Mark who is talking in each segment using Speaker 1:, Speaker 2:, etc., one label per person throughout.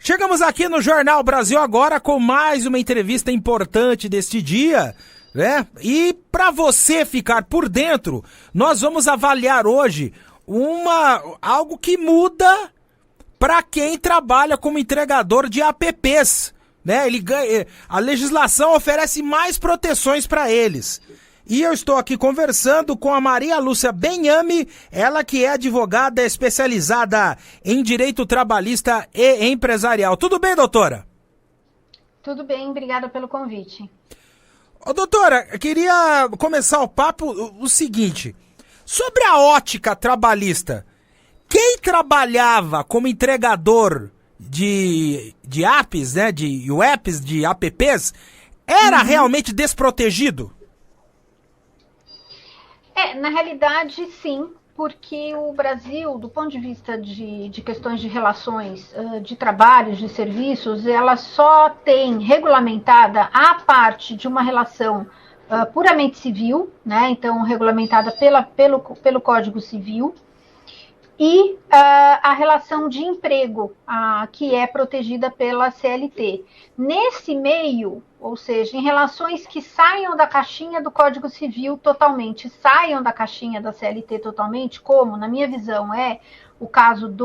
Speaker 1: Chegamos aqui no Jornal Brasil Agora com mais uma entrevista importante deste dia, né? E para você ficar por dentro, nós vamos avaliar hoje algo que muda para quem trabalha como entregador de apps, né? A legislação oferece mais proteções para eles. E eu estou aqui conversando com a Maria Lúcia Benhame, ela que é advogada especializada em direito trabalhista e empresarial. Tudo bem, doutora?
Speaker 2: Tudo bem, obrigada pelo convite.
Speaker 1: Ô, doutora, eu queria começar o papo o seguinte, sobre a ótica trabalhista, quem trabalhava como entregador de apps, né, de apps, de apps, era realmente desprotegido?
Speaker 2: Na realidade, sim, porque o Brasil, do ponto de vista de questões de relações de trabalhos, de serviços, ela só tem regulamentada a parte de uma relação puramente civil, né? Então, regulamentada pelo Código Civil, e a relação de emprego, que é protegida pela CLT. Nesse meio, ou seja, em relações que saiam da caixinha do Código Civil totalmente, saiam da caixinha da CLT totalmente, como, na minha visão, é o caso de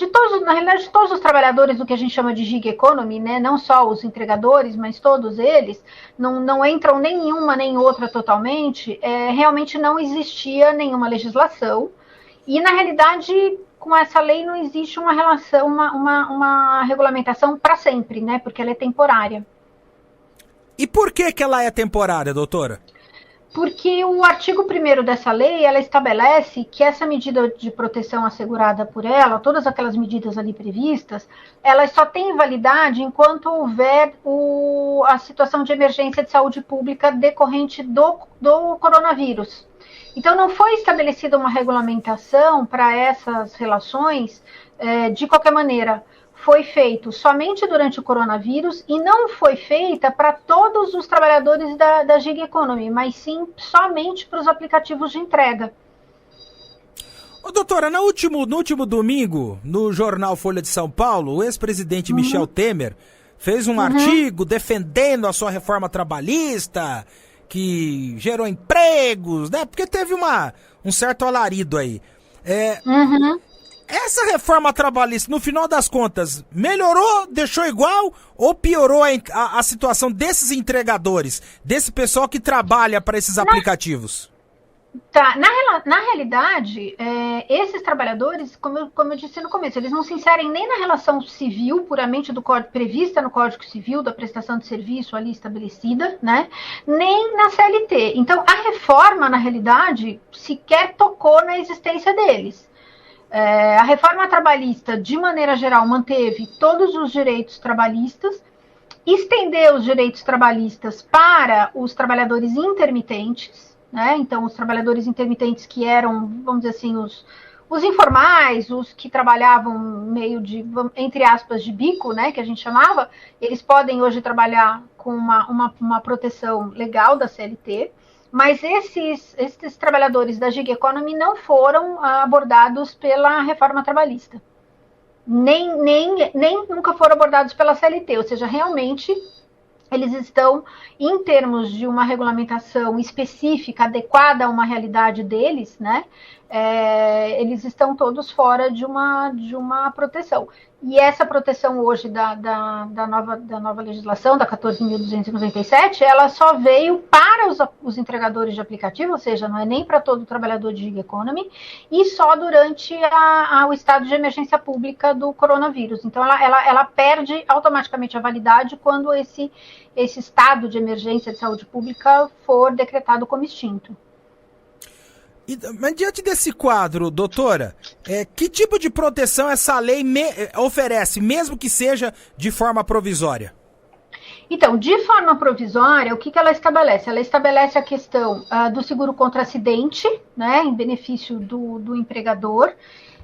Speaker 2: todos, na realidade, de todos os trabalhadores do que a gente chama de gig economy, né? Não só os entregadores, mas todos eles, não entram nenhuma nem outra totalmente, realmente não existia nenhuma legislação, e na realidade, com essa lei não existe uma relação, uma regulamentação para sempre, né? Porque ela é temporária.
Speaker 1: E por que ela é temporária, doutora?
Speaker 2: Porque o artigo 1º dessa lei, ela estabelece que essa medida de proteção assegurada por ela, todas aquelas medidas ali previstas, elas só têm validade enquanto houver a situação de emergência de saúde pública decorrente do coronavírus. Então, não foi estabelecida uma regulamentação para essas relações de qualquer maneira. Foi feito somente durante o coronavírus e não foi feita para todos os trabalhadores da gig economy, mas sim somente para os aplicativos de entrega.
Speaker 1: Ô, doutora, no último domingo, no jornal Folha de São Paulo, o ex-presidente Michel Temer fez um artigo defendendo a sua reforma trabalhista, que gerou empregos, né? Porque teve um certo alarido aí. Essa reforma trabalhista, no final das contas, melhorou, deixou igual ou piorou a situação desses entregadores, desse pessoal que trabalha para esses aplicativos?
Speaker 2: Tá, na realidade, esses trabalhadores, como eu disse no começo, eles não se inserem nem na relação civil, puramente prevista no Código Civil, da prestação de serviço ali estabelecida, né? Nem na CLT. Então, a reforma, na realidade, sequer tocou na existência deles. A reforma trabalhista, de maneira geral, manteve todos os direitos trabalhistas, estendeu os direitos trabalhistas para os trabalhadores intermitentes, né? Então, os trabalhadores intermitentes que eram, vamos dizer assim, os informais, os que trabalhavam meio de, entre aspas, de bico, né, que a gente chamava, eles podem hoje trabalhar com uma proteção legal da CLT. Mas esses trabalhadores da gig economy não foram abordados pela reforma trabalhista. Nem nunca foram abordados pela CLT. Ou seja, realmente, eles estão, em termos de uma regulamentação específica, adequada a uma realidade deles, né? Eles estão todos fora de uma proteção. E essa proteção hoje da nova legislação, da 14.297, ela só veio para os entregadores de aplicativo, ou seja, não é nem para todo trabalhador de gig economy, e só durante o estado de emergência pública do coronavírus. Então, ela perde automaticamente a validade quando esse estado de emergência de saúde pública for decretado como extinto.
Speaker 1: Mas diante desse quadro, doutora, que tipo de proteção essa lei oferece, mesmo que seja de forma provisória?
Speaker 2: Então, de forma provisória, o que ela estabelece? Ela estabelece a questão do seguro contra acidente, né, em benefício do empregador.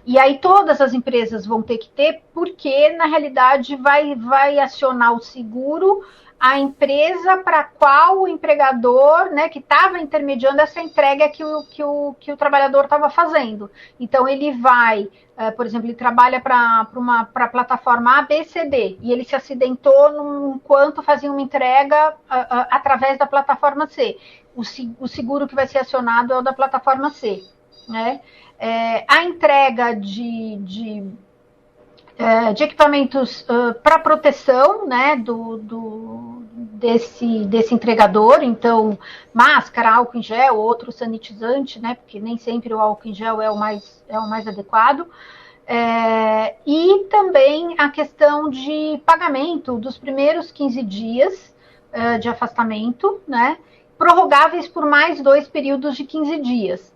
Speaker 2: E aí todas as empresas vão ter que ter, porque na realidade vai acionar o seguro a empresa para a qual o empregador, né, que estava intermediando essa entrega que o trabalhador estava fazendo. Então ele vai, por exemplo, ele trabalha para a plataforma ABCD e ele se acidentou enquanto fazia uma entrega através da plataforma C. O seguro que vai ser acionado é o da plataforma C, né? A entrega de equipamentos para proteção, né, desse entregador, então máscara, álcool em gel, outro sanitizante, né, porque nem sempre o álcool em gel é o mais adequado, e também a questão de pagamento dos primeiros 15 dias de afastamento, né, prorrogáveis por mais 2 períodos de 15 dias.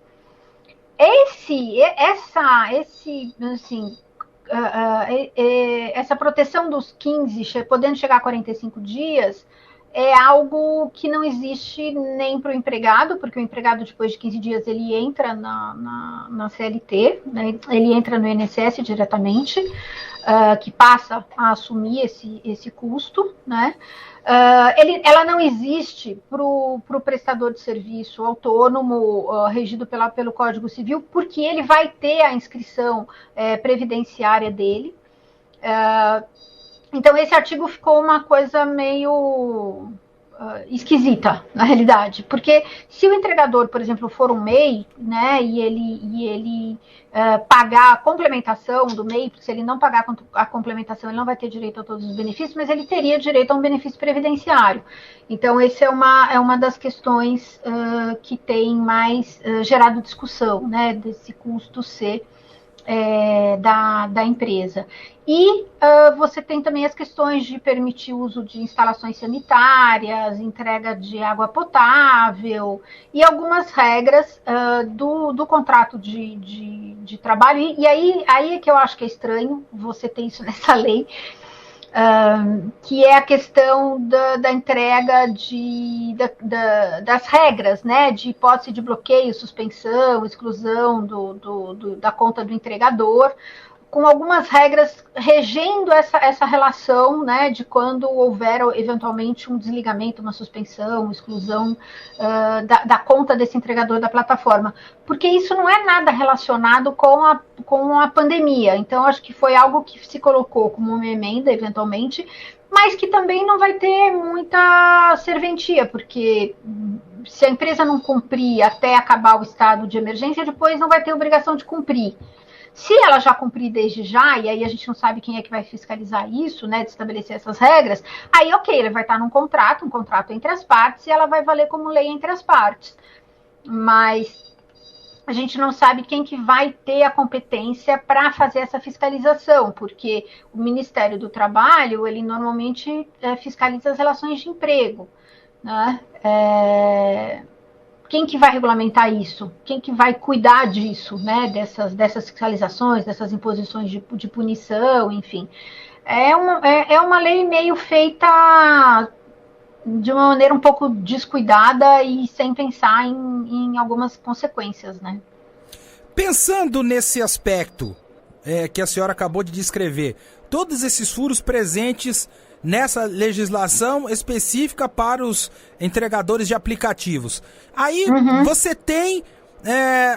Speaker 2: Essa proteção dos 15, podendo chegar a 45 dias, é algo que não existe nem para o empregado, porque o empregado, depois de 15 dias, ele entra na CLT, né? Ele entra no INSS diretamente, que passa a assumir esse custo, né? Ela não existe para o prestador de serviço autônomo regido pelo Código Civil, porque ele vai ter a inscrição previdenciária dele. Então, esse artigo ficou uma coisa meio esquisita, na realidade, porque se o entregador, por exemplo, for um MEI, né, e ele pagar a complementação do MEI, porque se ele não pagar a complementação, ele não vai ter direito a todos os benefícios, mas ele teria direito a um benefício previdenciário. Então, essa é uma das questões que tem mais gerado discussão, né, desse custo ser da empresa. E você tem também as questões de permitir o uso de instalações sanitárias, entrega de água potável e algumas regras do contrato de trabalho. E aí é que eu acho que é estranho você ter isso nessa lei, que é a questão da entrega das regras, né, de hipótese de bloqueio, suspensão, exclusão da conta do entregador, com algumas regras regendo essa relação, né, de quando houver eventualmente um desligamento, uma suspensão, exclusão da conta desse entregador da plataforma, porque isso não é nada relacionado com a pandemia. Então, acho que foi algo que se colocou como uma emenda, eventualmente, mas que também não vai ter muita serventia, porque se a empresa não cumprir até acabar o estado de emergência, depois não vai ter obrigação de cumprir. Se ela já cumprir desde já, e aí a gente não sabe quem é que vai fiscalizar isso, né, de estabelecer essas regras, aí ok, ele vai estar num contrato, um contrato entre as partes, e ela vai valer como lei entre as partes. Mas a gente não sabe quem que vai ter a competência para fazer essa fiscalização, porque o Ministério do Trabalho, ele normalmente fiscaliza as relações de emprego, né? Quem que vai regulamentar isso? Quem que vai cuidar disso, né? Dessas fiscalizações, dessas imposições de punição, enfim. É uma lei meio feita de uma maneira um pouco descuidada e sem pensar em algumas consequências, né?
Speaker 1: Pensando nesse aspecto que a senhora acabou de descrever, todos esses furos presentes nessa legislação específica para os entregadores de aplicativos. Aí você tem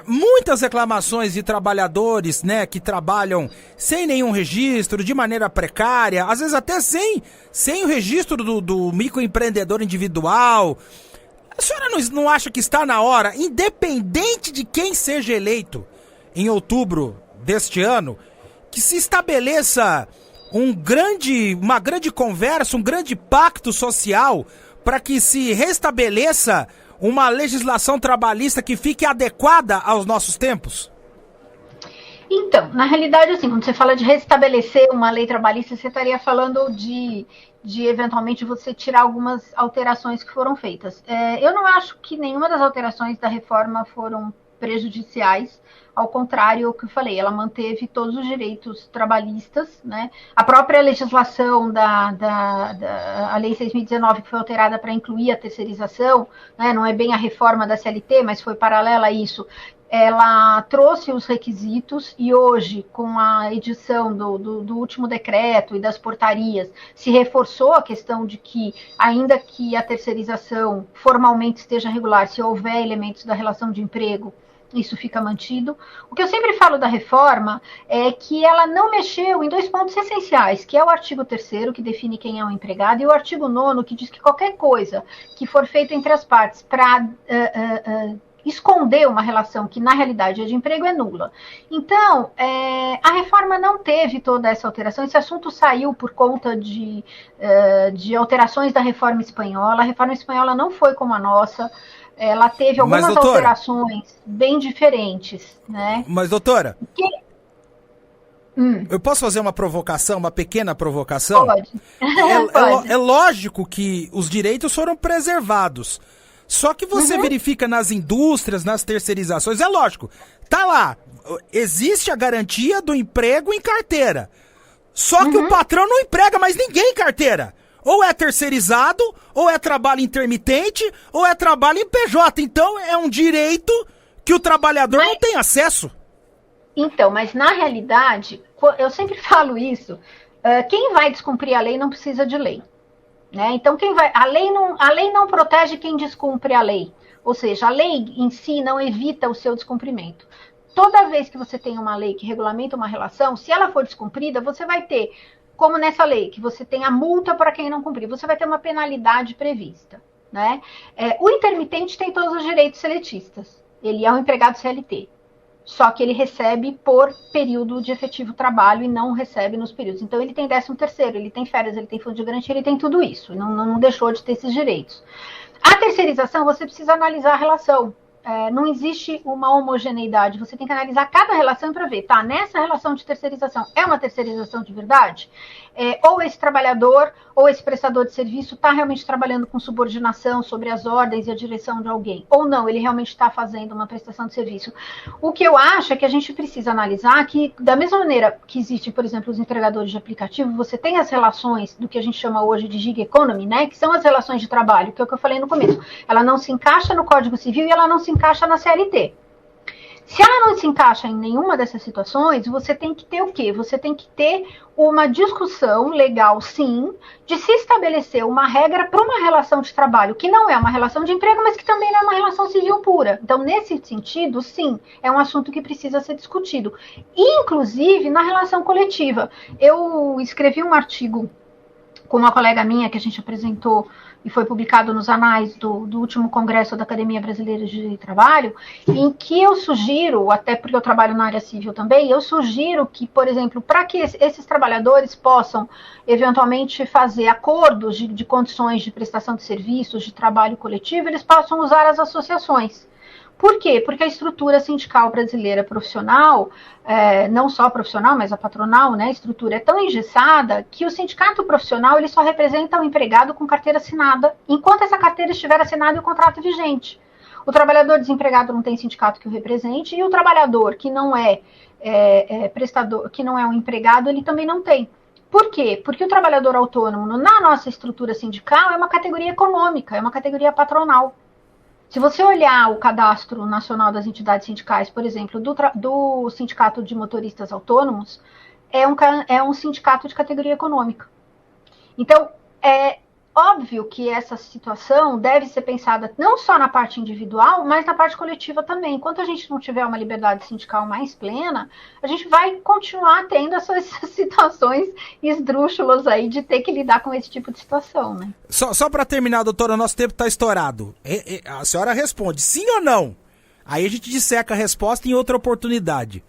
Speaker 1: muitas reclamações de trabalhadores, né, que trabalham sem nenhum registro, de maneira precária, às vezes até sem o registro do microempreendedor individual. A senhora não acha que está na hora, independente de quem seja eleito em outubro deste ano, que se estabeleça uma grande conversa, um grande pacto social para que se restabeleça uma legislação trabalhista que fique adequada aos nossos tempos?
Speaker 2: Então, na realidade, assim, quando você fala de restabelecer uma lei trabalhista, você estaria falando de eventualmente você tirar algumas alterações que foram feitas. Eu não acho que nenhuma das alterações da reforma foram prejudiciais, ao contrário do que eu falei, ela manteve todos os direitos trabalhistas, né? A própria legislação a Lei 6.019, que foi alterada para incluir a terceirização, né? Não é bem a reforma da CLT, mas foi paralela a isso, ela trouxe os requisitos e hoje, com a edição do último decreto e das portarias, se reforçou a questão de que, ainda que a terceirização formalmente esteja regular, se houver elementos da relação de emprego, isso fica mantido. O que eu sempre falo da reforma é que ela não mexeu em 2 pontos essenciais, que é o artigo 3º, que define quem é o empregado, e o artigo 9º, que diz que qualquer coisa que for feita entre as partes para esconder uma relação que na realidade é de emprego é nula. Então, a reforma não teve toda essa alteração. Esse assunto saiu por conta de alterações da reforma espanhola. A reforma espanhola não foi como a nossa. Ela teve algumas alterações bem diferentes, né?
Speaker 1: Mas, doutora, eu posso fazer uma provocação, uma pequena provocação?
Speaker 2: Pode.
Speaker 1: É lógico que os direitos foram preservados. Só que você verifica nas indústrias, nas terceirizações, é lógico, tá lá, existe a garantia do emprego em carteira. Só que o patrão não emprega mais ninguém em carteira. Ou é terceirizado, ou é trabalho intermitente, ou é trabalho em PJ. Então é um direito que o trabalhador não tem acesso. Então, mas na realidade, eu sempre falo isso, quem vai descumprir a lei não precisa de lei. Né? Então, a lei não protege quem descumpre a lei. Ou seja, a lei em si não evita o seu descumprimento. Toda vez que você tem uma lei que regulamenta uma relação, se ela for descumprida, você vai ter, como nessa lei, que você tem a multa para quem não cumprir, você vai ter uma penalidade prevista. Né? O intermitente tem todos os direitos seletistas. Ele é um empregado CLT. Só que ele recebe por período de efetivo trabalho e não recebe nos períodos. Então, ele tem 13º, ele tem férias, ele tem fundo de garantia, ele tem tudo isso. Não deixou de ter esses direitos. A terceirização, você precisa analisar a relação. Não existe uma homogeneidade. Você tem que analisar cada relação para ver, tá, nessa relação de terceirização, é uma terceirização de verdade? Ou esse trabalhador, ou esse prestador de serviço está realmente trabalhando com subordinação sobre as ordens e a direção de alguém? Ou não, ele realmente está fazendo uma prestação de serviço? O que eu acho é que a gente precisa analisar que, da mesma maneira que existe, por exemplo, os entregadores de aplicativo, você tem as relações do que a gente chama hoje de gig economy, né, que são as relações de trabalho, que é o que eu falei no começo. Ela não se encaixa no Código Civil e ela não se encaixa na CLT. Se ela não se encaixa em nenhuma dessas situações, você tem que ter o quê? Você tem que ter uma discussão legal, sim, de se estabelecer uma regra para uma relação de trabalho que não é uma relação de emprego, mas que também não é uma relação civil pura. Então, nesse sentido, sim, é um assunto que precisa ser discutido. Inclusive, na relação coletiva. Eu escrevi um artigo com uma colega minha que a gente apresentou e foi publicado nos anais do último congresso da Academia Brasileira de Trabalho, em que eu sugiro, até porque eu trabalho na área civil também, eu sugiro que, por exemplo, para que esses trabalhadores possam eventualmente fazer acordos de condições de prestação de serviços, de trabalho coletivo, eles possam usar as associações. Por quê? Porque a estrutura sindical brasileira profissional, não só profissional, mas a patronal, né, a estrutura é tão engessada que o sindicato profissional ele só representa o empregado com carteira assinada, enquanto essa carteira estiver assinada e o contrato vigente. O trabalhador desempregado não tem sindicato que o represente e o trabalhador que não é prestador, que não é um empregado, ele também não tem. Por quê? Porque o trabalhador autônomo, na nossa estrutura sindical, é uma categoria econômica, é uma categoria patronal. Se você olhar o Cadastro Nacional das Entidades Sindicais, por exemplo, do Sindicato de Motoristas Autônomos, é um sindicato de categoria econômica. Então, é óbvio que essa situação deve ser pensada não só na parte individual, mas na parte coletiva também. Enquanto a gente não tiver uma liberdade sindical mais plena, a gente vai continuar tendo essas situações esdrúxulas aí de ter que lidar com esse tipo de situação, né? Só para terminar, doutora, o nosso tempo está estourado. A senhora responde sim ou não? Aí a gente disseca a resposta em outra oportunidade.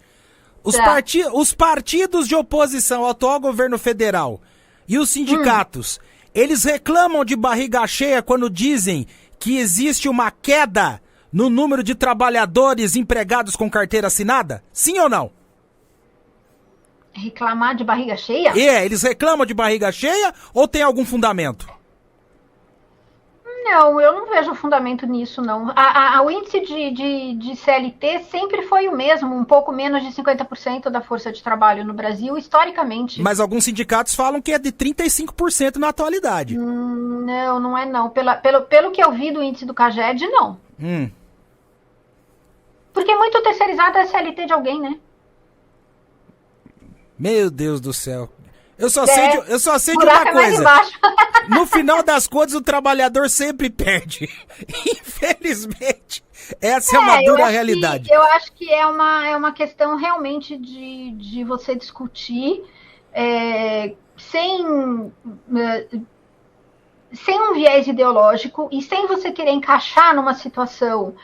Speaker 1: Os partidos de oposição ao atual governo federal e os sindicatos, eles reclamam de barriga cheia quando dizem que existe uma queda no número de trabalhadores empregados com carteira assinada? Sim ou não?
Speaker 2: Reclamar de barriga cheia?
Speaker 1: Eles reclamam de barriga cheia ou tem algum fundamento?
Speaker 2: Não, eu não vejo fundamento nisso, não. O índice de CLT sempre foi o mesmo, um pouco menos de 50% da força de trabalho no Brasil, historicamente.
Speaker 1: Mas alguns sindicatos falam que é de 35% na atualidade.
Speaker 2: Não é não. Pelo que eu vi do índice do CAGED, não. Porque muito terceirizado é CLT de alguém, né?
Speaker 1: Meu Deus do céu. Eu só sei de uma coisa. No final das contas, o trabalhador sempre perde. Infelizmente, essa é uma dura realidade.
Speaker 2: Eu acho que é uma questão realmente de você discutir sem um viés ideológico e sem você querer encaixar numa situação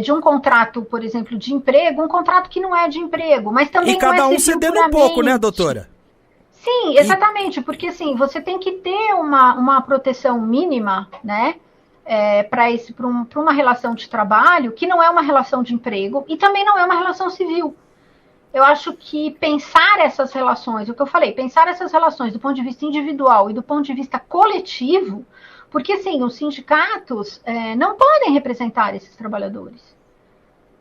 Speaker 2: de um contrato, por exemplo, de emprego, um contrato que não é de emprego, mas também
Speaker 1: e cada
Speaker 2: não é
Speaker 1: um cedendo um pouco, né, doutora?
Speaker 2: Sim, exatamente, porque assim, você tem que ter uma proteção mínima, né, para uma relação de trabalho que não é uma relação de emprego e também não é uma relação civil. Eu acho que pensar essas relações, o que eu falei, pensar essas relações do ponto de vista individual e do ponto de vista coletivo, porque assim, os sindicatos não podem representar esses trabalhadores.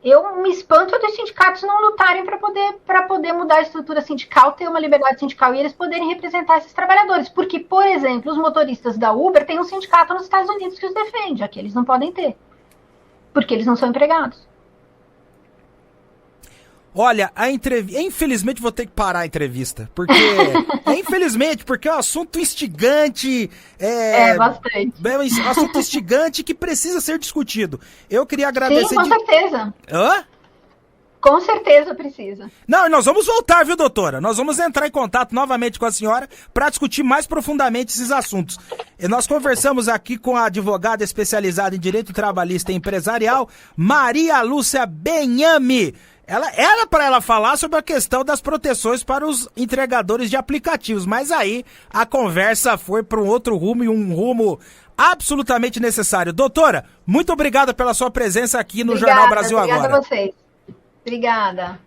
Speaker 2: Eu me espanto dos sindicatos não lutarem para poder mudar a estrutura sindical, ter uma liberdade sindical e eles poderem representar esses trabalhadores. Porque, por exemplo, os motoristas da Uber têm um sindicato nos Estados Unidos que os defende, aqui eles não podem ter, porque eles não são empregados.
Speaker 1: Olha, infelizmente vou ter que parar a entrevista, porque infelizmente, porque é um assunto instigante,
Speaker 2: bastante.
Speaker 1: É um assunto instigante que precisa ser discutido. Eu queria agradecer.
Speaker 2: Sim, com certeza.
Speaker 1: Hã?
Speaker 2: Com certeza precisa.
Speaker 1: Não, nós vamos voltar, viu, doutora? Nós vamos entrar em contato novamente com a senhora para discutir mais profundamente esses assuntos. E nós conversamos aqui com a advogada especializada em direito trabalhista e empresarial, Maria Lúcia Benhame. Era para ela falar sobre a questão das proteções para os entregadores de aplicativos, mas aí a conversa foi para um outro rumo e um rumo absolutamente necessário. Doutora, muito obrigada pela sua presença aqui no Jornal Brasil Agora.
Speaker 2: Obrigada a vocês. Obrigada.